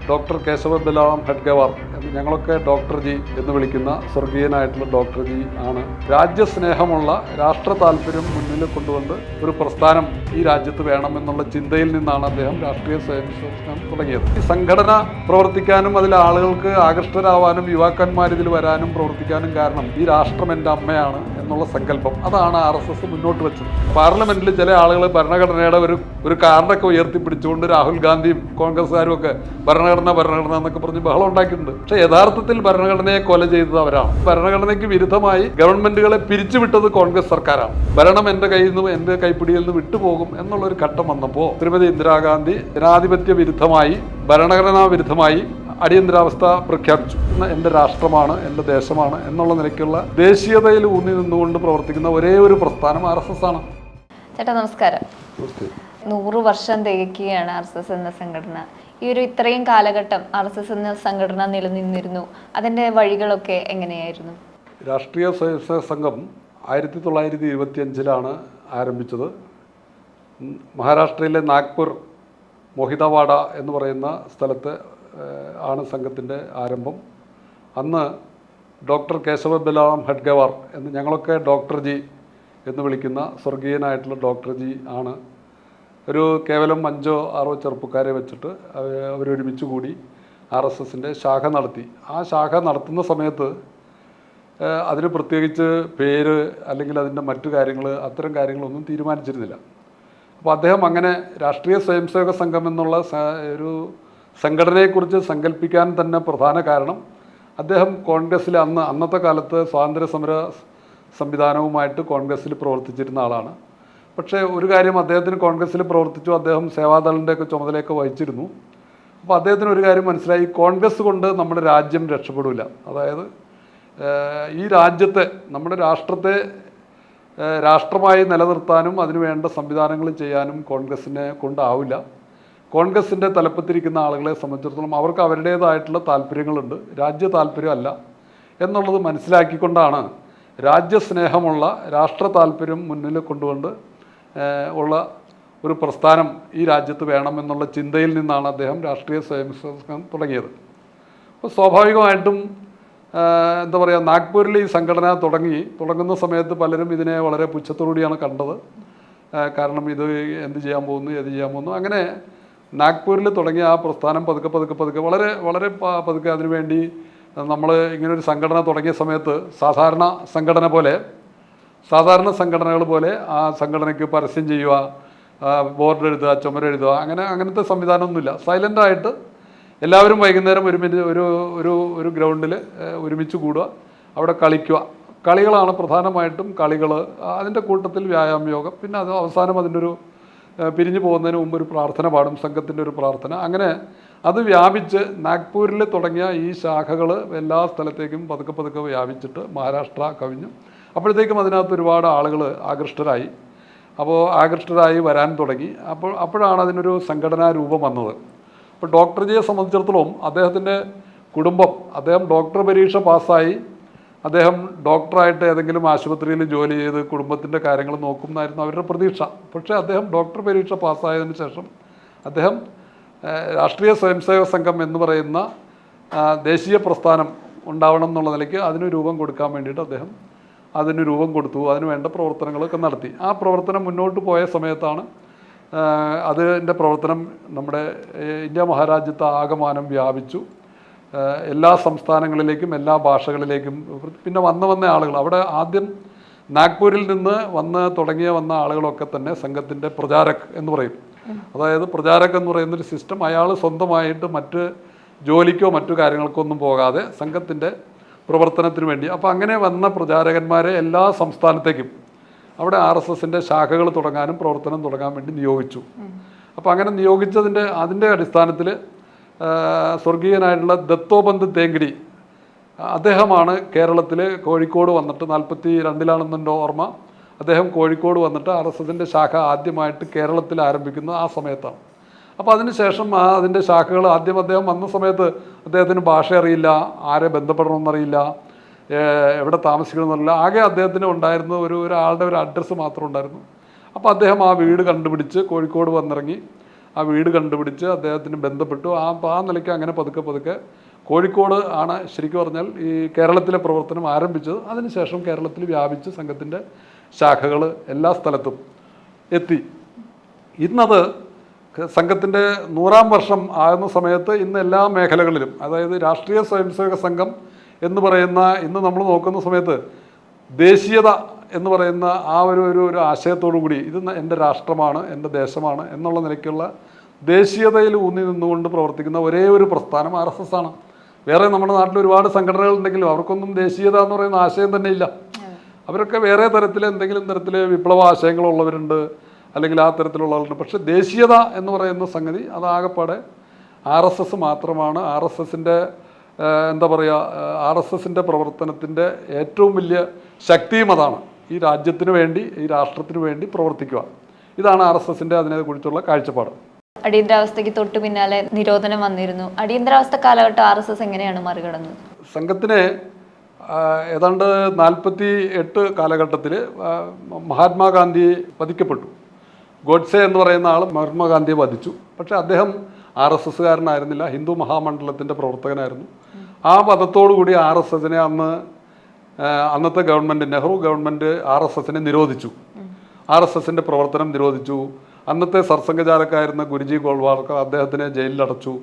Doctor Keshava Balaram Hedgewar എന്ന് ഞങ്ങളൊക്കെ doctor G എന്ന് വിളിക്കുന്ന സ്വർഗീയനായിട്ടുള്ള ഡോക്ടർ ജി ആണ്. രാജ്യസ്നേഹമുള്ള രാഷ്ട്ര താല്പര്യം മുന്നിൽ കൊണ്ടുകൊണ്ട് ഒരു പ്രസ്ഥാനം ഈ രാജ്യത്ത് വേണമെന്നുള്ള ചിന്തയിൽ നിന്നാണ് അദ്ദേഹം രാഷ്ട്രീയ സ്വയംസേവകം തുടങ്ങിയത്. ഈ സംഘടന പ്രവർത്തിക്കാനും അതിൽ ആളുകൾക്ക് ആകൃഷ്ടരാവാനും യുവാക്കന്മാർ ഇതിൽ വരാനും പ്രവർത്തിക്കാനും കാരണം ഈ രാഷ്ട്രം എൻ്റെ അമ്മയാണ് എന്നുള്ള സങ്കല്പം. അതാണ് RSS മുന്നോട്ട് വെച്ചത്. പാർലമെന്റിൽ ചില ആളുകൾ ഭരണഘടനയുടെ ഒരു കാർഡൊക്കെ ഉയർത്തിപ്പിടിച്ചുകൊണ്ട് രാഹുൽ ഗാന്ധിയും കോൺഗ്രസ്സുകാരും ഒക്കെ ഭരണഘടന എന്നൊക്കെ പറഞ്ഞ് ബഹളം ഉണ്ടാക്കിയിട്ടുണ്ട്. പക്ഷേ യഥാർത്ഥത്തിൽ ഭരണഘടനയെ കൊല ചെയ്തത് അവരാണ്. ഭരണഘടനയ്ക്ക് വിരുദ്ധമായി ഗവൺമെന്റുകളെ പിരിച്ചുവിട്ടത് കോൺഗ്രസ് സർക്കാരാണ്. ഭരണം എൻ്റെ കയ്യിൽ നിന്ന് എൻ്റെ കൈപ്പിടിയിൽ നിന്ന് വിട്ടുപോകും എന്നുള്ളൊരു ഘട്ടം വന്നപ്പോൾ ശ്രീമതി ഇന്ദിരാഗാന്ധി ജനാധിപത്യ വിരുദ്ധമായി ഭരണഘടനാ വിരുദ്ധമായി അടിയന്തരാവസ്ഥ പ്രഖ്യാപിച്ചു. എൻ്റെ രാഷ്ട്രമാണ്, എൻ്റെ ദേശമാണ് എന്നുള്ള നിലയ്ക്കുള്ള ദേശീയതയിൽ ഊന്നി നിന്നുകൊണ്ട് പ്രവർത്തിക്കുന്ന ഒരേ ഒരു പ്രസ്ഥാനം RSS ആണ്. ചേട്ടാ നമസ്കാരം. 100 വർഷം തികയ്ക്കുകയാണ് RSS എന്ന സംഘടന. ഈ ഇത്രയും കാലഘട്ടം RSS എന്ന സംഘടന നിലനിന്നിരുന്നു. അതിൻ്റെ വഴികളൊക്കെ എങ്ങനെയായിരുന്നു? രാഷ്ട്രീയ സ്വയംസേവക സംഘം 1925 ആരംഭിച്ചത്. മഹാരാഷ്ട്രയിലെ നാഗ്പൂർ മോഹിതവാഡ എന്ന് പറയുന്ന സ്ഥലത്ത് ആണ് സംഘത്തിൻ്റെ ആരംഭം. അന്ന് ഡോക്ടർ കേശവ ബലറാം ഹെഡ്ഗേവാർ എന്ന് ഞങ്ങളൊക്കെ ഡോക്ടർ ജി എന്ന് വിളിക്കുന്ന സ്വർഗീയനായിട്ടുള്ള ഡോക്ടർ ജി ആണ്. ഒരു കേവലം 5-6 ചെറുപ്പക്കാരെ വെച്ചിട്ട് അവരൊരുമിച്ച് കൂടി RSSൻ്റെ ശാഖ നടത്തി. ആ ശാഖ നടത്തുന്ന സമയത്ത് അതിന് പ്രത്യേകിച്ച് പേര് അല്ലെങ്കിൽ അതിൻ്റെ മറ്റു കാര്യങ്ങൾ അത്തരം കാര്യങ്ങളൊന്നും തീരുമാനിച്ചിരുന്നില്ല. അപ്പോൾ അദ്ദേഹം അങ്ങനെ രാഷ്ട്രീയ സ്വയംസേവക സംഘം എന്നുള്ള ഒരു സംഘടനയെക്കുറിച്ച് സങ്കല്പിക്കാൻ തന്നെ പ്രധാന കാരണം അദ്ദേഹം കോൺഗ്രസ്സിൽ അന്നത്തെ കാലത്ത് സ്വാതന്ത്ര്യ സമര സംവിധാനവുമായിട്ട് കോൺഗ്രസ്സിൽ പ്രവർത്തിച്ചിരുന്ന ആളാണ്. പക്ഷേ ഒരു കാര്യം, അദ്ദേഹത്തിന് കോൺഗ്രസ്സിൽ പ്രവർത്തിച്ചു, അദ്ദേഹം സേവാദളിൻ്റെയൊക്കെ ചുമതലയൊക്കെ വഹിച്ചിരുന്നു. അപ്പോൾ അദ്ദേഹത്തിന് ഒരു കാര്യം മനസ്സിലായി, കോൺഗ്രസ് കൊണ്ട് നമ്മുടെ രാജ്യം രക്ഷപ്പെടില്ല. അതായത് ഈ രാജ്യത്തെ, നമ്മുടെ രാഷ്ട്രത്തെ രാഷ്ട്രമായി നിലനിർത്താനും അതിനു വേണ്ട സംവിധാനങ്ങൾ ചെയ്യാനും കോൺഗ്രസ്സിനെ കൊണ്ടാവില്ല. കോൺഗ്രസിൻ്റെ തലപ്പത്തിരിക്കുന്ന ആളുകളെ സംബന്ധിച്ചിടത്തോളം അവർക്ക് അവരുടേതായിട്ടുള്ള താല്പര്യങ്ങളുണ്ട്, രാജ്യ താല്പര്യമല്ല എന്നുള്ളത് മനസ്സിലാക്കിക്കൊണ്ടാണ് രാജ്യസ്നേഹമുള്ള രാഷ്ട്ര താല്പര്യം മുന്നിൽ കൊണ്ടുകൊണ്ട് ഉള്ള ഒരു പ്രസ്ഥാനം ഈ രാജ്യത്ത് വേണമെന്നുള്ള ചിന്തയിൽ നിന്നാണ് അദ്ദേഹം രാഷ്ട്രീയ സ്വയംസേവകം തുടങ്ങിയത്. അപ്പോൾ സ്വാഭാവികമായിട്ടും എന്താ പറയുക, നാഗ്പൂരിൽ ഈ സംഘടന തുടങ്ങുന്ന സമയത്ത് പലരും ഇതിനെ വളരെ പുച്ഛത്തോടുകൂടിയാണ് കണ്ടത്. കാരണം ഇത് എന്ത് ചെയ്യാൻ പോകുന്നു. അങ്ങനെ നാഗ്പൂരിൽ തുടങ്ങിയ ആ പ്രസ്ഥാനം പതുക്കെ വളരെ പതുക്കെ അതിനുവേണ്ടി നമ്മൾ ഇങ്ങനൊരു സംഘടന തുടങ്ങിയ സമയത്ത് സാധാരണ സംഘടനകൾ പോലെ ആ സംഘടനയ്ക്ക് പരസ്യം ചെയ്യുക, ബോർഡ് എഴുതുക, ചുമരെഴുതുക, അങ്ങനത്തെ സംവിധാനമൊന്നുമില്ല. സൈലൻ്റായിട്ട് എല്ലാവരും വൈകുന്നേരം ഒരു ഗ്രൗണ്ടിൽ ഒരുമിച്ച് കൂടുക, അവിടെ കളികളാണ് പ്രധാനമായിട്ടും കളികൾ. അതിൻ്റെ കൂട്ടത്തിൽ വ്യായാമ യോഗം, പിന്നെ അത് അവസാനം അതിൻ്റെ പിരിഞ്ഞു പോകുന്നതിന് മുമ്പ് ഒരു പ്രാർത്ഥന പാടും, സംഘത്തിൻ്റെ ഒരു പ്രാർത്ഥന. അങ്ങനെ അത് വ്യാപിച്ച് നാഗ്പൂരിൽ തുടങ്ങിയ ഈ ശാഖകൾ എല്ലാ സ്ഥലത്തേക്കും പതുക്കെ വ്യാപിച്ചിട്ട് മഹാരാഷ്ട്ര കവിഞ്ഞു. അപ്പോഴത്തേക്കും അതിനകത്ത് ഒരുപാട് ആളുകൾ ആകൃഷ്ടരായി വരാൻ തുടങ്ങി. അപ്പോഴാണ് അതിനൊരു സംഘടനാ രൂപം വന്നത്. അപ്പോൾ ഡോക്ടർ ജിയെ സംബന്ധിച്ചിടത്തോളം അദ്ദേഹത്തിൻ്റെ കുടുംബം, അദ്ദേഹം ഡോക്ടർ പരീക്ഷ പാസ്സായി, അദ്ദേഹം ഡോക്ടറായിട്ട് ഏതെങ്കിലും ആശുപത്രിയിൽ ജോലി ചെയ്ത് കുടുംബത്തിൻ്റെ കാര്യങ്ങൾ നോക്കുമെന്നായിരുന്നു അവരുടെ പ്രതീക്ഷ. പക്ഷേ അദ്ദേഹം ഡോക്ടർ പരീക്ഷ പാസ്സായതിനു ശേഷം അദ്ദേഹം രാഷ്ട്രീയ സ്വയംസേവക സംഘം എന്ന് പറയുന്ന ദേശീയ പ്രസ്ഥാനം ഉണ്ടാവണം എന്നുള്ള നിലയ്ക്ക് അതിന് രൂപം കൊടുക്കാൻ വേണ്ടിയിട്ട് അദ്ദേഹം അതിന് രൂപം കൊടുത്തു. അതിന് വേണ്ട പ്രവർത്തനങ്ങളൊക്കെ നടത്തി. ആ പ്രവർത്തനം മുന്നോട്ട് പോയ സമയത്താണ് അതിൻ്റെ പ്രവർത്തനം നമ്മുടെ ഇന്ത്യ മഹാരാജ്യത്ത് ആകമാനം വ്യാപിച്ചു. എല്ലാ സംസ്ഥാനങ്ങളിലേക്കും എല്ലാ ഭാഷകളിലേക്കും. പിന്നെ വന്ന ആളുകൾ അവിടെ ആദ്യം നാഗ്പൂരിൽ നിന്ന് വന്ന ആളുകളൊക്കെ തന്നെ സംഘത്തിൻ്റെ പ്രചാരക് എന്ന് പറയും. അതായത് പ്രചാരക് എന്ന് പറയുന്നൊരു സിസ്റ്റം, അയാൾ സ്വന്തമായിട്ട് മറ്റ് ജോലിക്കോ മറ്റു കാര്യങ്ങൾക്കോ ഒന്നും പോകാതെ സംഘത്തിൻ്റെ പ്രവർത്തനത്തിന് വേണ്ടി. അപ്പോൾ അങ്ങനെ വന്ന പ്രചാരകന്മാരെ എല്ലാ സംസ്ഥാനത്തേക്കും അവിടെ RSSൻ്റെ ശാഖകൾ തുടങ്ങാനും പ്രവർത്തനം തുടങ്ങാൻ വേണ്ടി നിയോഗിച്ചു. അപ്പോൾ അങ്ങനെ അതിൻ്റെ അടിസ്ഥാനത്തിൽ സ്വർഗീയനായിട്ടുള്ള ദത്തോപന്ത് തേങ്കടി അദ്ദേഹമാണ് കേരളത്തിൽ കോഴിക്കോട് വന്നിട്ട് 42 ഓർമ്മ, അദ്ദേഹം കോഴിക്കോട് വന്നിട്ട് RSSൻ്റെ ശാഖ ആദ്യമായിട്ട് കേരളത്തിൽ ആരംഭിക്കുന്നത് ആ സമയത്താണ്. അപ്പോൾ അതിനുശേഷം അതിൻ്റെ ശാഖകൾ ആദ്യം അദ്ദേഹം വന്ന സമയത്ത് അദ്ദേഹത്തിന് ഭാഷ അറിയില്ല, ആരെ ബന്ധപ്പെടണമെന്നറിയില്ല, എവിടെ താമസിക്കണമെന്നറിയില്ല. ആകെ അദ്ദേഹത്തിന് ഉണ്ടായിരുന്ന ഒരാളുടെ ഒരു അഡ്രസ്സ് മാത്രം ഉണ്ടായിരുന്നു. അപ്പോൾ അദ്ദേഹം ആ വീട് കണ്ടുപിടിച്ച് കോഴിക്കോട് വന്നിറങ്ങി ആ വീട് കണ്ടുപിടിച്ച് അദ്ദേഹത്തിന് ബന്ധപ്പെട്ടു. ആ നിലയ്ക്ക് അങ്ങനെ പതുക്കെ പതുക്കെ കോഴിക്കോട് ആണ് ശരിക്കും പറഞ്ഞാൽ ഈ കേരളത്തിലെ പ്രവർത്തനം ആരംഭിച്ചത്. അതിനുശേഷം കേരളത്തിൽ വ്യാപിച്ച് സംഘത്തിൻ്റെ ശാഖകൾ എല്ലാ സ്ഥലത്തും എത്തി. ഇന്നത് സംഘത്തിൻ്റെ 100-ാം വർഷം ആകുന്ന സമയത്ത് ഇന്ന് എല്ലാ മേഖലകളിലും, അതായത് രാഷ്ട്രീയ സ്വയംസേവക സംഘം എന്ന് പറയുന്ന ഇന്ന് നമ്മൾ നോക്കുന്ന സമയത്ത് ദേശീയത എന്ന് പറയുന്ന ആ ഒരു ആശയത്തോടു കൂടി ഇത് എൻ്റെ രാഷ്ട്രമാണ്, എൻ്റെ ദേശമാണ് എന്നുള്ള നിലയ്ക്കുള്ള ദേശീയതയിൽ ഊന്നി നിന്നുകൊണ്ട് പ്രവർത്തിക്കുന്ന ഒരേ ഒരു പ്രസ്ഥാനം RSS ആണ്. വേറെ നമ്മുടെ നാട്ടിൽ ഒരുപാട് സംഘടനകൾ ഉണ്ടെങ്കിലും അവർക്കൊന്നും ദേശീയത എന്ന് പറയുന്ന ആശയം തന്നെ ഇല്ല. അവരൊക്കെ വേറെ തരത്തിൽ എന്തെങ്കിലും തരത്തിൽ വിപ്ലവ ആശയങ്ങളുള്ളവരുണ്ട്, അല്ലെങ്കിൽ ആ തരത്തിലുള്ളവരുണ്ട്. പക്ഷേ ദേശീയത എന്ന് പറയുന്ന സംഗതി അതാകപ്പാടെ RSS മാത്രമാണ്. RSSൻ്റെ എന്താ പറയുക, RSSൻ്റെ പ്രവർത്തനത്തിൻ്റെ ഏറ്റവും വലിയ ശക്തിയും അതാണ്. ഈ രാജ്യത്തിന് വേണ്ടി, ഈ രാഷ്ട്രത്തിന് വേണ്ടി പ്രവർത്തിക്കുക. ഇതാണ് RSSൻ്റെ അതിനെക്കുറിച്ചുള്ള കാഴ്ചപ്പാട്. അടിയന്തരാവസ്ഥയ്ക്ക് തൊട്ട് പിന്നാലെ നിരോധനം വന്നിരുന്നു. അടിയന്തരാവസ്ഥ കാലഘട്ടം RSS എങ്ങനെയാണ് മറികടന്നത്? സംഘത്തിന് ഏതാണ്ട് 48 കാലഘട്ടത്തിൽ മഹാത്മാഗാന്ധി വധിക്കപ്പെട്ടു. ഗോഡ്സെ എന്ന് പറയുന്ന ആൾ മഹാത്മാഗാന്ധിയെ വധിച്ചു. പക്ഷേ അദ്ദേഹം RSSകാരനായിരുന്നില്ല, ഹിന്ദു മഹാമണ്ഡലത്തിൻ്റെ പ്രവർത്തകനായിരുന്നു. ആ വധത്തോടുകൂടി RSSനെ അന്നത്തെ ഗവൺമെൻറ്, നെഹ്റു ഗവൺമെൻറ് RSSനെ നിരോധിച്ചു. RSSൻ്റെ പ്രവർത്തനം നിരോധിച്ചു. അന്നത്തെ സർസംഘചാലക്കായിരുന്ന ഗുരുജി ഗോൾവാൾക്കർ അദ്ദേഹത്തിനെ ജയിലിലടച്ചു.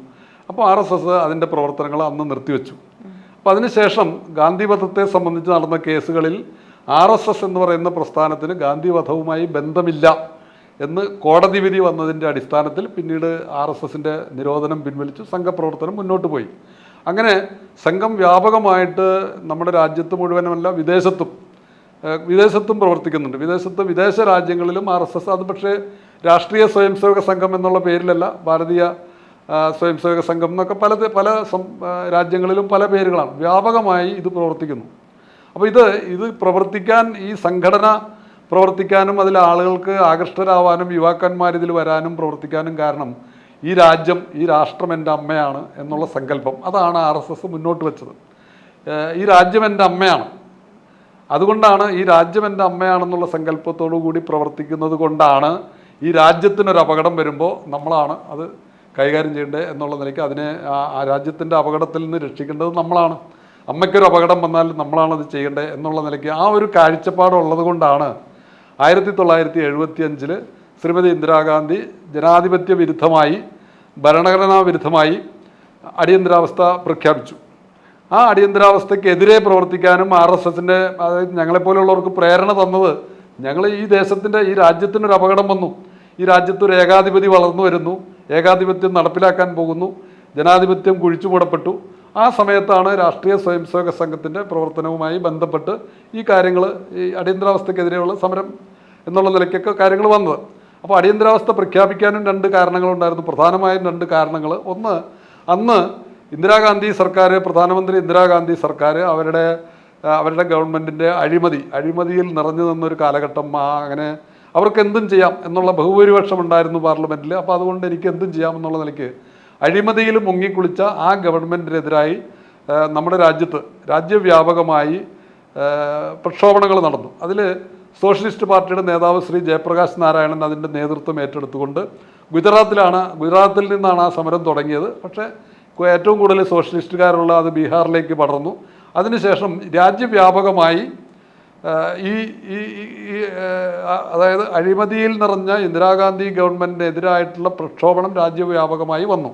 അപ്പോൾ RSS അതിൻ്റെ പ്രവർത്തനങ്ങൾ അന്ന് നിർത്തിവെച്ചു. അപ്പോൾ അതിനുശേഷം ഗാന്ധി വധത്തെ സംബന്ധിച്ച് നടന്ന കേസുകളിൽ RSS എന്ന് പറയുന്ന പ്രസ്ഥാനത്തിന് ഗാന്ധി വധവുമായി ബന്ധമില്ല എന്ന് കോടതി വിധി വന്നതിൻ്റെ അടിസ്ഥാനത്തിൽ പിന്നീട് RSSൻ്റെ നിരോധനം പിൻവലിച്ചു. സംഘപ്രവർത്തനം മുന്നോട്ട് പോയി. അങ്ങനെ സംഘം വ്യാപകമായിട്ട് നമ്മുടെ രാജ്യത്ത് മുഴുവനുമല്ല വിദേശത്തും പ്രവർത്തിക്കുന്നുണ്ട്. വിദേശ രാജ്യങ്ങളിലും RSS, അത് പക്ഷേ രാഷ്ട്രീയ സ്വയംസേവക സംഘം എന്നുള്ള പേരിലല്ല, ഭാരതീയ സ്വയംസേവക സംഘം എന്നൊക്കെ പല രാജ്യങ്ങളിലും പല പേരുകളാണ്. വ്യാപകമായി ഇത് പ്രവർത്തിക്കുന്നു. അപ്പോൾ ഇത് പ്രവർത്തിക്കാൻ, ഈ സംഘടന പ്രവർത്തിക്കാനും അതിൽ ആളുകൾക്ക് ആകൃഷ്ടരാവാനും യുവാക്കന്മാരിതിൽ വരാനും പ്രവർത്തിക്കാനും കാരണം ഈ രാഷ്ട്രം എൻ്റെ അമ്മയാണ് എന്നുള്ള സങ്കല്പം, അതാണ് RSS മുന്നോട്ട് വെച്ചത്. ഈ രാജ്യം എൻ്റെ അമ്മയാണ്, അതുകൊണ്ടാണ് ഈ രാജ്യം എൻ്റെ അമ്മയാണെന്നുള്ള സങ്കല്പത്തോടു കൂടി പ്രവർത്തിക്കുന്നത് കൊണ്ടാണ് ഈ രാജ്യത്തിനൊരു അപകടം വരുമ്പോൾ നമ്മളാണ് അത് കൈകാര്യം ചെയ്യേണ്ടത് എന്നുള്ള നിലയ്ക്ക് അതിനെ ആ രാജ്യത്തിൻ്റെ അപകടത്തിൽ നിന്ന് രക്ഷിക്കേണ്ടത് നമ്മളാണ്. അമ്മയ്ക്കൊരു അപകടം വന്നാൽ നമ്മളാണത് ചെയ്യേണ്ടത് എന്നുള്ള നിലയ്ക്ക് ആ ഒരു കാഴ്ചപ്പാടുള്ളത് കൊണ്ടാണ് 1975 ശ്രീമതി ഇന്ദിരാഗാന്ധി ജനാധിപത്യ വിരുദ്ധമായി, ഭരണഘടനാ വിരുദ്ധമായി അടിയന്തരാവസ്ഥ പ്രഖ്യാപിച്ചു. ആ അടിയന്തരാവസ്ഥയ്ക്കെതിരെ പ്രവർത്തിക്കാനും RSSൻ്റെ, അതായത് ഞങ്ങളെപ്പോലെയുള്ളവർക്ക് പ്രേരണ തന്നത്, ഞങ്ങൾ ഈ രാജ്യത്തിനൊരു അപകടം വന്നു, ഈ രാജ്യത്തൊരു ഏകാധിപതി വളർന്നു വരുന്നു, ഏകാധിപത്യം നടപ്പിലാക്കാൻ പോകുന്നു, ജനാധിപത്യം കുഴിച്ചുമൂടപ്പെട്ടു. ആ സമയത്താണ് രാഷ്ട്രീയ സ്വയംസേവക സംഘത്തിൻ്റെ പ്രവർത്തനവുമായി ബന്ധപ്പെട്ട് ഈ കാര്യങ്ങൾ, ഈ അടിയന്തരാവസ്ഥക്കെതിരെയുള്ള സമരം എന്നുള്ള നിലയ്ക്കൊക്കെ കാര്യങ്ങൾ വന്നത്. അപ്പോൾ അടിയന്തരാവസ്ഥ പ്രഖ്യാപിക്കാനും 2 കാരണങ്ങളുണ്ടായിരുന്നു, പ്രധാനമായും 2 കാരണങ്ങൾ. ഒന്ന്, അന്ന് ഇന്ദിരാഗാന്ധി സർക്കാർ, പ്രധാനമന്ത്രി ഇന്ദിരാഗാന്ധി സർക്കാർ അവരുടെ ഗവൺമെൻറ്റിൻ്റെ അഴിമതിയിൽ നിറഞ്ഞു നിന്നൊരു കാലഘട്ടം. അങ്ങനെ അവർക്ക് എന്തും ചെയ്യാം എന്നുള്ള ബഹുഭൂരിപക്ഷം ഉണ്ടായിരുന്നു പാർലമെൻറ്റിൽ. അപ്പോൾ അതുകൊണ്ട് എനിക്ക് എന്തും ചെയ്യാം എന്നുള്ള നിലയ്ക്ക് അഴിമതിയിൽ മുങ്ങിക്കുളിച്ച ആ ഗവൺമെൻറ്റിനെതിരായി നമ്മുടെ രാജ്യവ്യാപകമായി പ്രക്ഷോഭണങ്ങൾ നടന്നു. അതിൽ സോഷ്യലിസ്റ്റ് പാർട്ടിയുടെ നേതാവ് ശ്രീ ജയപ്രകാശ് നാരായണൻ അതിൻ്റെ നേതൃത്വം ഏറ്റെടുത്തുകൊണ്ട് ഗുജറാത്തിൽ നിന്നാണ് ആ സമരം തുടങ്ങിയത്. പക്ഷേ ഏറ്റവും കൂടുതൽ സോഷ്യലിസ്റ്റുകാരുള്ള അത് ബീഹാറിലേക്ക് പടർന്നു. അതിനുശേഷം രാജ്യവ്യാപകമായി അതായത് അഴിമതിയിൽ നിറഞ്ഞ ഇന്ദിരാഗാന്ധി ഗവൺമെൻറ്റിനെതിരായിട്ടുള്ള പ്രക്ഷോഭണം രാജ്യവ്യാപകമായി വന്നു.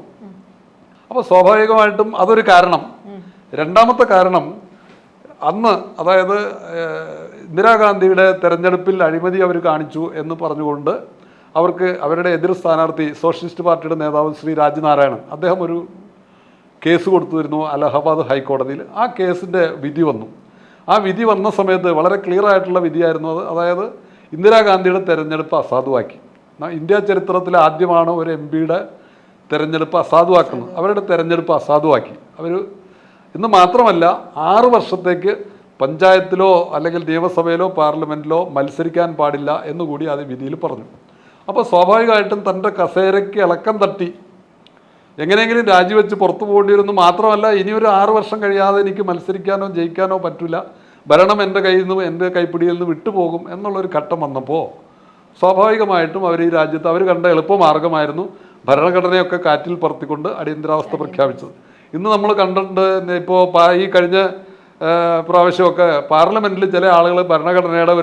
അപ്പോൾ സ്വാഭാവികമായിട്ടും അതൊരു കാരണം. രണ്ടാമത്തെ കാരണം, അന്ന് അതായത് ഇന്ദിരാഗാന്ധിയുടെ തെരഞ്ഞെടുപ്പിൽ അഴിമതി അവർ കാണിച്ചു എന്ന് പറഞ്ഞുകൊണ്ട് അവരുടെ എതിർ സ്ഥാനാർത്ഥി സോഷ്യലിസ്റ്റ് പാർട്ടിയുടെ നേതാവ് ശ്രീ രാജ്നാരായണൻ, അദ്ദേഹം ഒരു കേസ് കൊടുത്തിരുന്നു അലഹബാദ് ഹൈക്കോടതിയിൽ. ആ കേസിൻ്റെ വിധി വന്നു. ആ വിധി വന്ന സമയത്ത് വളരെ ക്ലിയർ ആയിട്ടുള്ള വിധിയായിരുന്നു അത്. അതായത് ഇന്ദിരാഗാന്ധിയുടെ തെരഞ്ഞെടുപ്പ് അസാധുവാക്കി. ഇന്ത്യ ചരിത്രത്തിൽ ആദ്യമാണ് ഒരു MP-യുടെ തെരഞ്ഞെടുപ്പ് അസാധുവാക്കുന്നത്. അവരുടെ തെരഞ്ഞെടുപ്പ് അസാധുവാക്കി. ഇന്ന് മാത്രമല്ല 6 വർഷത്തേക്ക് പഞ്ചായത്തിലോ അല്ലെങ്കിൽ നിയമസഭയിലോ പാർലമെൻറ്റിലോ മത്സരിക്കാൻ പാടില്ല എന്നുകൂടി അത് വിധിയിൽ പറഞ്ഞു. അപ്പോൾ സ്വാഭാവികമായിട്ടും തൻ്റെ കസേരയ്ക്ക് ഇളക്കം തട്ടി എങ്ങനെയെങ്കിലും രാജിവെച്ച് പുറത്തു പോകേണ്ടി വരുന്നു. മാത്രമല്ല ഇനിയൊരു 6 വർഷം കഴിയാതെ എനിക്ക് മത്സരിക്കാനോ ജയിക്കാനോ പറ്റില്ല, ഭരണം എൻ്റെ കൈപ്പിടിയിൽ നിന്ന് വിട്ടുപോകും എന്നുള്ളൊരു ഘട്ടം വന്നപ്പോൾ സ്വാഭാവികമായിട്ടും അവർ ഈ രാജ്യത്ത് അവർ കണ്ട എളുപ്പമാർഗമായിരുന്നു ഭരണഘടനയൊക്കെ കാറ്റിൽ പറത്തിക്കൊണ്ട് അടിയന്തരാവസ്ഥ പ്രഖ്യാപിച്ചത്. ഇന്ന് നമ്മൾ കണ്ടിട്ടുണ്ട്, ഇപ്പോൾ ഈ കഴിഞ്ഞ പ്രാവശ്യമൊക്കെ പാർലമെൻറ്റിൽ ചില ആളുകൾ ഭരണഘടനയുടെ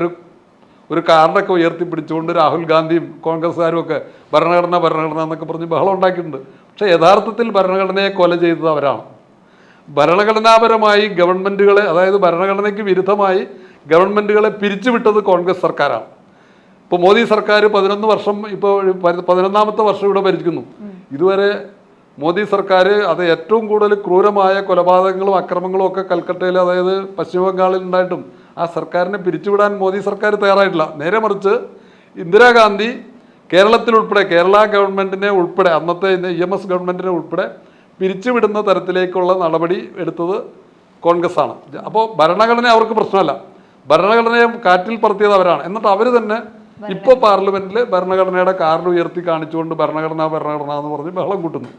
ഒരു കാർഡൊക്കെ ഉയർത്തിപ്പിടിച്ചുകൊണ്ട് രാഹുൽ ഗാന്ധിയും കോൺഗ്രസ്സുകാരും ഒക്കെ ഭരണഘടന എന്നൊക്കെ പറഞ്ഞ് ബഹളം ഉണ്ടാക്കിയിട്ടുണ്ട്. പക്ഷേ യഥാർത്ഥത്തിൽ ഭരണഘടനയെ കൊല ചെയ്തത് അവരാണ്. ഭരണഘടനാപരമായി ഗവൺമെൻറ്റുകളെ, അതായത് ഭരണഘടനയ്ക്ക് വിരുദ്ധമായി ഗവൺമെൻറ്റുകളെ പിരിച്ചുവിട്ടത് കോൺഗ്രസ് സർക്കാരാണ്. ഇപ്പോൾ മോദി സർക്കാർ 11 വർഷം, ഇപ്പോൾ 11ാമത്തെ വർഷം ഇവിടെ ഭരിക്കുന്നു. ഇതുവരെ മോദി സർക്കാർ അത് ഏറ്റവും കൂടുതൽ ക്രൂരമായ കൊലപാതകങ്ങളും അക്രമങ്ങളും ഒക്കെ കൽക്കട്ടയിൽ, അതായത് പശ്ചിമ ബംഗാളിൽ ഉണ്ടായിട്ടും ആ സർക്കാരിനെ പിരിച്ചുവിടാൻ മോദി സർക്കാർ തയ്യാറായിട്ടില്ല. നേരെ മറിച്ച് ഇന്ദിരാഗാന്ധി കേരളത്തിലുൾപ്പെടെ, കേരള ഗവൺമെൻറ്റിനെ ഉൾപ്പെടെ, അന്നത്തെ EMS ഗവൺമെൻറ്റിനെ ഉൾപ്പെടെ പിരിച്ചുവിടുന്ന തരത്തിലേക്കുള്ള നടപടി എടുത്തത് കോൺഗ്രസ് ആണ്. അപ്പോൾ ഭരണഘടന അവർക്ക് പ്രശ്നമല്ല, ഭരണഘടനയെ കാറ്റിൽ പറത്തിയത് അവരാണ്. എന്നിട്ട് അവർ തന്നെ ഇപ്പോൾ പാർലമെൻറ്റിൽ ഭരണഘടനയുടെ കാർഡ് ഉയർത്തി കാണിച്ചുകൊണ്ട് ഭരണഘടന എന്ന് പറഞ്ഞ് ബഹളം കൂട്ടുന്നു.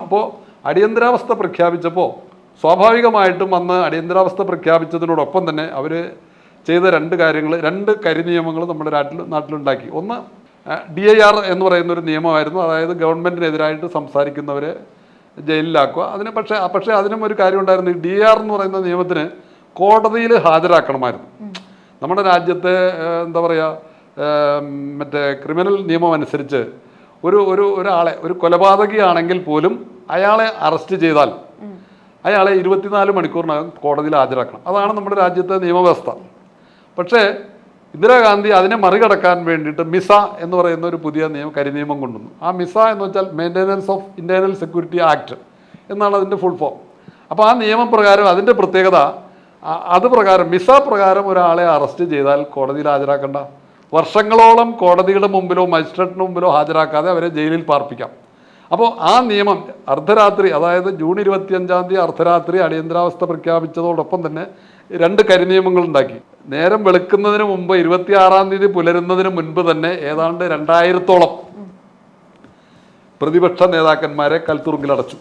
അപ്പോൾ അടിയന്തരാവസ്ഥ പ്രഖ്യാപിച്ചപ്പോൾ സ്വാഭാവികമായിട്ടും അന്ന് അടിയന്തരാവസ്ഥ പ്രഖ്യാപിച്ചതിനോടൊപ്പം തന്നെ അവർ ചെയ്ത 2 കാര്യങ്ങൾ, 2 കരിനിയമങ്ങൾ നമ്മുടെ നാട്ടിലുണ്ടാക്കി. ഒന്ന് DIR എന്ന് പറയുന്ന ഒരു നിയമമായിരുന്നു. അതായത് ഗവൺമെൻറ്റിനെതിരായിട്ട് സംസാരിക്കുന്നവരെ ജയിലിലാക്കുക. പക്ഷേ അതിനും ഒരു കാര്യം ഉണ്ടായിരുന്നു. DIR എന്ന് പറയുന്ന നിയമത്തിന് കോടതിയിൽ ഹാജരാക്കണമായിരുന്നു. നമ്മുടെ രാജ്യത്തെ എന്താ പറയുക, മറ്റേ ക്രിമിനൽ നിയമം അനുസരിച്ച് ഒരാളെ, ഒരു കൊലപാതകിയാണെങ്കിൽ പോലും അയാളെ അറസ്റ്റ് ചെയ്താൽ അയാളെ 24 മണിക്കൂറിനകം കോടതിയിൽ ഹാജരാക്കണം. അതാണ് നമ്മുടെ രാജ്യത്തെ നിയമവ്യവസ്ഥ. പക്ഷേ ഇന്ദിരാഗാന്ധി അതിനെ മറികടക്കാൻ വേണ്ടിയിട്ട് മിസ എന്ന് പറയുന്ന ഒരു പുതിയ കരിനിയമം കൊണ്ടുവന്നു. ആ മിസ എന്ന് വെച്ചാൽ maintenance of internal security act എന്നാണ് അതിൻ്റെ ഫുൾ ഫോം. അപ്പോൾ ആ നിയമപ്രകാരം, അതിൻ്റെ പ്രത്യേകത, അത് പ്രകാരം, മിസ പ്രകാരം ഒരാളെ അറസ്റ്റ് ചെയ്താൽ കോടതിയിൽ ഹാജരാക്കണ്ട. വർഷങ്ങളോളം കോടതിയുടെ മുമ്പിലോ മജിസ്ട്രേറ്റിന് മുമ്പിലോ ഹാജരാക്കാതെ അവരെ ജയിലിൽ പാർപ്പിക്കാം. അപ്പോൾ ആ നിയമം അർദ്ധരാത്രി, അതായത് ജൂൺ 25-ാം തീയതി അർദ്ധരാത്രി അടിയന്തരാവസ്ഥ പ്രഖ്യാപിച്ചതോടൊപ്പം തന്നെ 2 കരിനിയമങ്ങൾ ഉണ്ടാക്കി. നേരം വെളുക്കുന്നതിന് മുമ്പ് 26-ാം തീയതി പുലരുന്നതിന് മുൻപ് തന്നെ ഏതാണ്ട് 2000-ഓളം പ്രതിപക്ഷ നേതാക്കന്മാരെ കൽത്തുറുങ്കിലടച്ചു.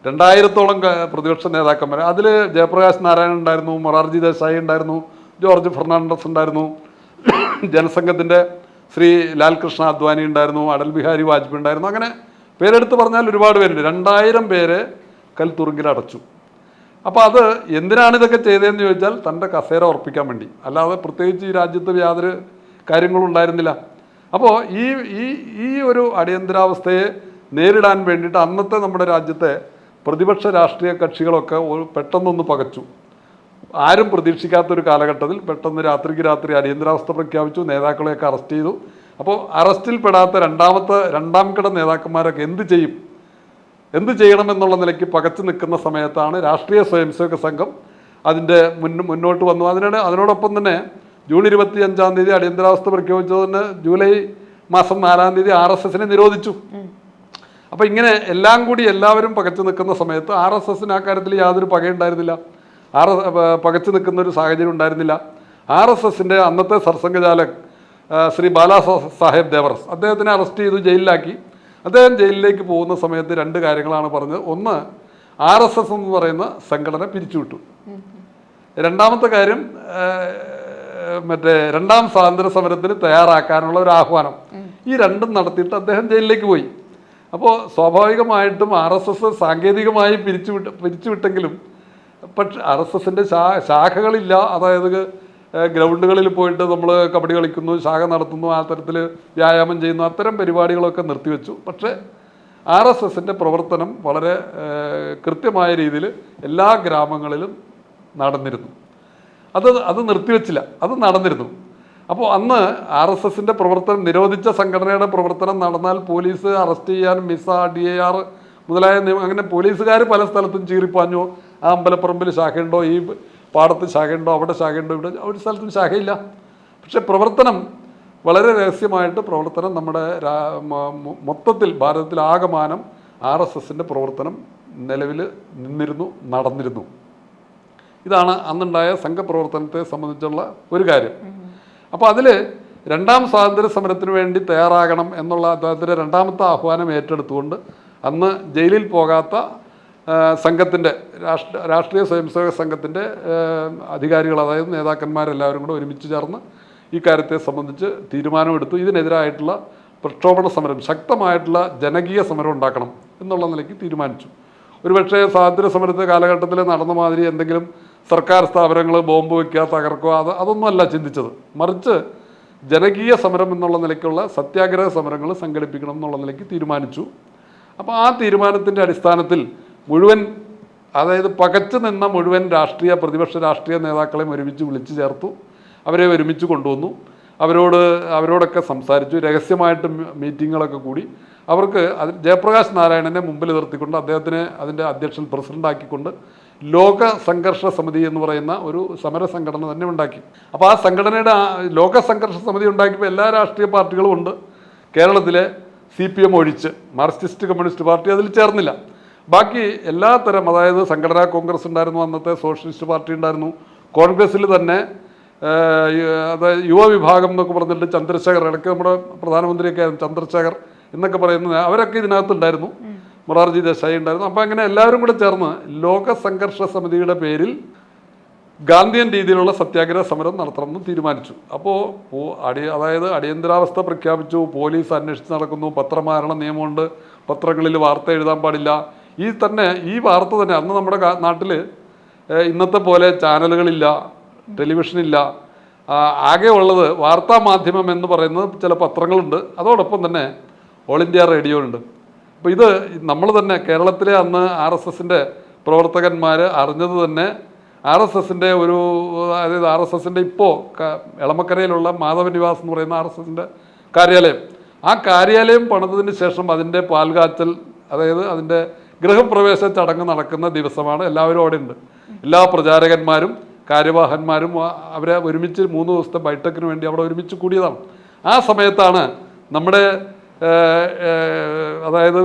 2000-ഓളം പ്രതിപക്ഷ നേതാക്കന്മാരെ. അതിൽ ജയപ്രകാശ് നാരായണൻ ഉണ്ടായിരുന്നു, മൊറാർജി ദേശായി ഉണ്ടായിരുന്നു, ജോർജ് ഫെർണാണ്ടസ് ഉണ്ടായിരുന്നു, ജനസംഘത്തിൻ്റെ ശ്രീ ലാൽകൃഷ്ണ അദ്വാനി ഉണ്ടായിരുന്നു, അടൽ ബിഹാരി വാജ്പേയി ഉണ്ടായിരുന്നു. അങ്ങനെ പേരെടുത്ത് പറഞ്ഞാൽ ഒരുപാട് പേരുണ്ട്. 2000 പേരെ കൽത്തുറുങ്കിലടച്ചു. അപ്പോൾ അത് എന്തിനാണ് ഇതൊക്കെ ചെയ്തതെന്ന് ചോദിച്ചാൽ തൻ്റെ കസേര ഉറപ്പിക്കാൻ വേണ്ടി, അല്ലാതെ പ്രത്യേകിച്ച് ഈ രാജ്യത്ത് യാതൊരു കാര്യങ്ങളും ഉണ്ടായിരുന്നില്ല. അപ്പോൾ ഈ ഒരു അടിയന്തരാവസ്ഥയെ നേരിടാൻ വേണ്ടിയിട്ട് അന്നത്തെ നമ്മുടെ രാജ്യത്തെ പ്രതിപക്ഷ രാഷ്ട്രീയ കക്ഷികളൊക്കെ പെട്ടെന്നൊന്ന് പകച്ചു. ആരും പ്രതീക്ഷിക്കാത്തൊരു കാലഘട്ടത്തിൽ പെട്ടെന്ന് രാത്രിക്ക് രാത്രി അടിയന്തരാവസ്ഥ പ്രഖ്യാപിച്ചു, നേതാക്കളെയൊക്കെ അറസ്റ്റ് ചെയ്തു. അപ്പോൾ അറസ്റ്റിൽപ്പെടാത്ത രണ്ടാം കിട നേതാക്കന്മാരൊക്കെ എന്ത് ചെയ്യണമെന്നുള്ള നിലയ്ക്ക് പകച്ചു നിൽക്കുന്ന സമയത്താണ് രാഷ്ട്രീയ സ്വയംസേവക സംഘം അതിൻ്റെ മുന്നോട്ട് വന്നു. അതിനോടൊപ്പം തന്നെ ജൂൺ 25-ാം തീയതി അടിയന്തരാവസ്ഥ പ്രഖ്യാപിച്ചതിന് ജൂലൈ മാസം 4-ാം തീയതി RSSനെ നിരോധിച്ചു. അപ്പോൾ ഇങ്ങനെ എല്ലാം കൂടി എല്ലാവരും പകച്ചു നിൽക്കുന്ന സമയത്ത് RSSന് ആ കാര്യത്തിൽ യാതൊരു പകയുണ്ടായിരുന്നില്ല, പകച്ചു നിൽക്കുന്ന ഒരു സാഹചര്യം ഉണ്ടായിരുന്നില്ല. RSSൻ്റെ അന്നത്തെ സർസംഘചാലക് ശ്രീ ബാലാ സാഹേബ് ദേവറസ്, അദ്ദേഹത്തിനെ അറസ്റ്റ് ചെയ്തു, ജയിലിലാക്കി. അദ്ദേഹം ജയിലിലേക്ക് പോകുന്ന സമയത്ത് 2 കാര്യങ്ങളാണ് പറഞ്ഞത്. ഒന്ന്, RSS എന്ന് പറയുന്ന സംഘടന പിരിച്ചുവിട്ടു. രണ്ടാമത്തെ കാര്യം, രണ്ടാം സ്വാതന്ത്ര്യ സമരത്തിന് തയ്യാറാക്കാനുള്ള ഒരു ആഹ്വാനം. ഈ 2ഉം നടത്തിയിട്ട് അദ്ദേഹം ജയിലിലേക്ക് പോയി. അപ്പോൾ സ്വാഭാവികമായിട്ടും RSS സാങ്കേതികമായി പിരിച്ചുവിട്ടെങ്കിലും പക്ഷേ RSSൻ്റെ ശാഖകളില്ല. അതായത് ഗ്രൗണ്ടുകളിൽ പോയിട്ട് നമ്മൾ കബഡി കളിക്കുന്നു, ശാഖ നടത്തുന്നു, ആ തരത്തിൽ വ്യായാമം ചെയ്യുന്നു, അത്തരം പരിപാടികളൊക്കെ നിർത്തിവെച്ചു. പക്ഷേ RSSൻ്റെ പ്രവർത്തനം വളരെ കൃത്യമായ രീതിയിൽ എല്ലാ ഗ്രാമങ്ങളിലും നടന്നിരുന്നു. അത് നിർത്തിവെച്ചില്ല, അത് നടന്നിരുന്നു. അപ്പോൾ അന്ന് RSSൻ്റെ പ്രവർത്തനം, നിരോധിച്ച സംഘടനയുടെ പ്രവർത്തനം നടന്നാൽ പോലീസ് അറസ്റ്റ് ചെയ്യാൻ മിസ, DIR മുതലായ അങ്ങനെ പോലീസുകാർ പല സ്ഥലത്തും ചീറിപ്പാഞ്ഞു. ആ അമ്പലപ്പറമ്പിൽ ശാഖയുണ്ടോ, ഈ പാടത്ത് ശാഖയുണ്ടോ, അവിടെ ശാഖയുണ്ടോ, ഇവിടെ ഒരു സ്ഥലത്തും ശാഖയില്ല. പക്ഷെ പ്രവർത്തനം വളരെ രഹസ്യമായിട്ട് പ്രവർത്തനം നമ്മുടെ മൊത്തത്തിൽ ഭാരതത്തിലാകമാനം RSSൻ്റെ പ്രവർത്തനം നിലവിൽ നടന്നിരുന്നു. ഇതാണ് അന്നുണ്ടായ സംഘപ്രവർത്തനത്തെ സംബന്ധിച്ചുള്ള ഒരു കാര്യം. അപ്പോൾ അതിൽ രണ്ടാം സ്വാതന്ത്ര്യ സമരത്തിന് വേണ്ടി തയ്യാറാകണം എന്നുള്ള അദ്ദേഹത്തിൻ്റെ 2ാമത്തെ ആഹ്വാനം ഏറ്റെടുത്തുകൊണ്ട് അന്ന് ജയിലിൽ പോകാത്ത സംഘത്തിൻ്റെ രാഷ്ട്രീയ സ്വയംസേവക സംഘത്തിൻ്റെ അധികാരികൾ, അതായത് നേതാക്കന്മാരെല്ലാവരും കൂടെ ഒരുമിച്ച് ചേർന്ന് ഈ കാര്യത്തെ സംബന്ധിച്ച് തീരുമാനമെടുത്തു. ഇതിനെതിരായിട്ടുള്ള പ്രക്ഷോഭണ സമരം, ശക്തമായിട്ടുള്ള ജനകീയ സമരം ഉണ്ടാക്കണം എന്നുള്ള നിലയ്ക്ക് തീരുമാനിച്ചു. ഒരുപക്ഷെ സ്വാതന്ത്ര്യ സമരത്തെ കാലഘട്ടത്തിൽ നടന്ന മാതിരി എന്തെങ്കിലും സർക്കാർ സ്ഥാപനങ്ങൾ ബോംബ് വയ്ക്കുക, തകർക്കുക, അതൊന്നുമല്ല ചിന്തിച്ചത്. മറിച്ച് ജനകീയ സമരം എന്നുള്ള നിലയ്ക്കുള്ള സത്യാഗ്രഹ സമരങ്ങൾ സംഘടിപ്പിക്കണം എന്നുള്ള നിലയ്ക്ക് തീരുമാനിച്ചു. അപ്പോൾ ആ തീരുമാനത്തിൻ്റെ അടിസ്ഥാനത്തിൽ മുഴുവൻ, അതായത് പകച്ചു നിന്ന മുഴുവൻ പ്രതിപക്ഷ രാഷ്ട്രീയ നേതാക്കളെയും ഒരുമിച്ച് വിളിച്ചു ചേർത്തു. അവരെ ഒരുമിച്ച് കൊണ്ടുവന്നു. അവരോടൊക്കെ സംസാരിച്ചു. രഹസ്യമായിട്ട് മീറ്റിങ്ങുകളൊക്കെ കൂടി. അവർക്ക് ജയപ്രകാശ് നാരായണനെ മുമ്പിൽ നിർത്തിക്കൊണ്ട് അദ്ദേഹത്തിനെ അതിൻ്റെ അധ്യക്ഷൻ പ്രസിഡൻ്റാക്കിക്കൊണ്ട് ലോക സംഘർഷ സമിതി എന്ന് പറയുന്ന ഒരു സമര സംഘടന തന്നെ ഉണ്ടാക്കി. അപ്പോൾ ആ സംഘടനയുടെ ലോക സംഘർഷ സമിതി ഉണ്ടാക്കിയപ്പോൾ എല്ലാ രാഷ്ട്രീയ പാർട്ടികളും ഉണ്ട്. കേരളത്തിലെ CPM ഒഴിച്ച് മാർക്സിസ്റ്റ് കമ്മ്യൂണിസ്റ്റ് പാർട്ടി അതിൽ ചേർന്നില്ല. ബാക്കി എല്ലാത്തരം, അതായത് സംഘടനാ കോൺഗ്രസ് ഉണ്ടായിരുന്നു, അന്നത്തെ സോഷ്യലിസ്റ്റ് പാർട്ടി ഉണ്ടായിരുന്നു, കോൺഗ്രസ്സിൽ തന്നെ അതായത് യുവവിഭാഗം എന്നൊക്കെ പറഞ്ഞിട്ട് ചന്ദ്രശേഖർ, ഇടയ്ക്ക് നമ്മുടെ പ്രധാനമന്ത്രിയൊക്കെ ആയിരുന്നു ചന്ദ്രശേഖർ എന്നൊക്കെ പറയുന്നത്, അവരൊക്കെ ഇതിനകത്തുണ്ടായിരുന്നു. മൊറാർജി ദേശായി ഉണ്ടായിരുന്നു. അപ്പോൾ അങ്ങനെ എല്ലാവരും കൂടെ ചേർന്ന് ലോക സംഘർഷ സമിതിയുടെ പേരിൽ ഗാന്ധിയൻ രീതിയിലുള്ള സത്യാഗ്രഹ സമരം നടത്തണമെന്ന് തീരുമാനിച്ചു. അപ്പോൾ അതായത് അടിയന്തരാവസ്ഥ പ്രഖ്യാപിച്ചു, പോലീസ് അന്വേഷിച്ച് നടക്കുന്നു, പത്രമാരണ നിയമമുണ്ട്, പത്രങ്ങളിൽ വാർത്ത എഴുതാൻ പാടില്ല. ഈ വാർത്ത തന്നെ അന്ന് നമ്മുടെ നാട്ടിൽ ഇന്നത്തെ പോലെ ചാനലുകളില്ല, ടെലിവിഷനില്ല. ആകെ ഉള്ളത് വാർത്താ മാധ്യമം എന്ന് പറയുന്നത് ചില പത്രങ്ങളുണ്ട്, അതോടൊപ്പം തന്നെ ഓൾ ഇന്ത്യ റേഡിയോ ഉണ്ട്. അപ്പോൾ ഇത് നമ്മൾ തന്നെ കേരളത്തിലെ അന്ന് RSSൻ്റെ പ്രവർത്തകന്മാർ അറിഞ്ഞത് തന്നെ RSSൻ്റെ അതായത് RSSൻ്റെ ഇപ്പോൾ എളമക്കരയിലുള്ള മാധവനിവാസ് എന്ന് പറയുന്ന RSSൻ്റെ കാര്യാലയം, ആ കാര്യാലയം പണിതതിന് ശേഷം അതിൻ്റെ പാൽകാച്ചൽ, അതായത് അതിൻ്റെ ഗൃഹപ്രവേശ ചടങ്ങ് നടക്കുന്ന ദിവസമാണ്. എല്ലാവരും അവിടെ ഉണ്ട്. എല്ലാ പ്രചാരകന്മാരും കാര്യവാഹന്മാരും അവരെ ഒരുമിച്ച് 3 ദിവസത്തെ ബൈഠക്കിന് വേണ്ടി അവിടെ ഒരുമിച്ച് കൂടിയതാണ്. ആ സമയത്താണ് നമ്മുടെ അതായത്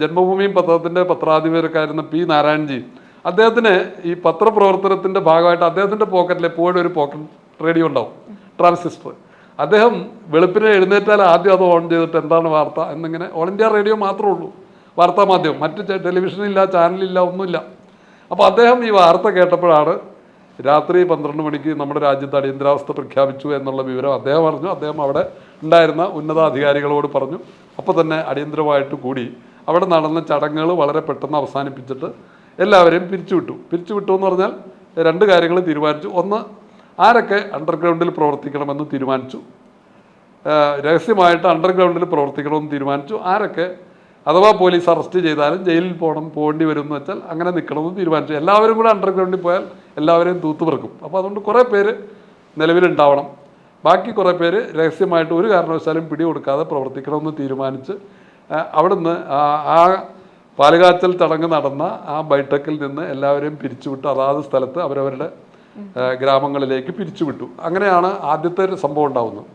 ജന്മഭൂമിയും പത്രത്തിൻ്റെ പത്രാധിപരക്കായിരുന്ന P. നാരായൺജി, അദ്ദേഹത്തിന് ഈ പത്രപ്രവർത്തനത്തിൻ്റെ ഭാഗമായിട്ട് അദ്ദേഹത്തിൻ്റെ പോക്കറ്റിൽ എപ്പോഴും ഒരു പോക്കറ്റ് റേഡിയോ ഉണ്ടാവും, ട്രാൻസിസ്റ്റർ. അദ്ദേഹം വെളുപ്പിനെ എഴുന്നേറ്റാൽ ആദ്യം അത് ഓൺ ചെയ്തിട്ട് എന്താണ് വാർത്ത എന്നിങ്ങനെ, ഓൾ ഇന്ത്യ റേഡിയോ മാത്രമേ ഉള്ളൂ വാർത്താ മാധ്യമം, മറ്റ് ടെലിവിഷനില്ല, ചാനലില്ല, ഒന്നുമില്ല. അപ്പോൾ അദ്ദേഹം ഈ വാർത്ത കേട്ടപ്പോഴാണ് രാത്രി 12 മണിക്ക് നമ്മുടെ രാജ്യത്ത് അടിയന്തരാവസ്ഥ പ്രഖ്യാപിച്ചു എന്നുള്ള വിവരം അദ്ദേഹം അറിഞ്ഞു. അദ്ദേഹം അവിടെ ഉണ്ടായിരുന്ന ഉന്നതാധികാരികളോട് പറഞ്ഞു. അപ്പോൾ തന്നെ അടിയന്തരമായിട്ട് കൂടി അവിടെ നടന്ന ചടങ്ങുകൾ വളരെ പെട്ടെന്ന് അവസാനിപ്പിച്ചിട്ട് എല്ലാവരെയും പിരിച്ചുവിട്ടു എന്ന് പറഞ്ഞാൽ 2 കാര്യങ്ങൾ തീരുമാനിച്ചു. ഒന്ന്, ആരൊക്കെ അണ്ടർഗ്രൗണ്ടിൽ പ്രവർത്തിക്കണമെന്ന് തീരുമാനിച്ചു. രഹസ്യമായിട്ട് അണ്ടർഗ്രൗണ്ടിൽ പ്രവർത്തിക്കണമെന്ന് തീരുമാനിച്ചു. ആരൊക്കെ അഥവാ പോലീസ് അറസ്റ്റ് ചെയ്താലും ജയിലിൽ പോകേണ്ടി വരും എന്ന് വെച്ചാൽ അങ്ങനെ നിൽക്കണമെന്ന് തീരുമാനിച്ചു. എല്ലാവരും കൂടെ അണ്ടർഗ്രൗണ്ടിൽ പോയാൽ എല്ലാവരെയും തൂത്തുപെറുക്കും. അപ്പോൾ അതുകൊണ്ട് കുറേ പേര് നിലവിലുണ്ടാവണം, ബാക്കി കുറേ പേര് രഹസ്യമായിട്ട് ഒരു കാരണവശാലും പിടികൊടുക്കാതെ പ്രവർത്തിക്കണമെന്ന് തീരുമാനിച്ച് അവിടുന്ന് ആ പാലുകാച്ചൽ ചടങ്ങ് നടന്ന ആ ബൈഠക്കിൽ നിന്ന് എല്ലാവരെയും പിരിച്ചുവിട്ട് അതാത് സ്ഥലത്ത് അവരവരുടെ ഗ്രാമങ്ങളിലേക്ക് പിരിച്ചുവിട്ടു. അങ്ങനെയാണ് ആദ്യത്തെ ഒരു സംഭവം ഉണ്ടാവുന്നത്.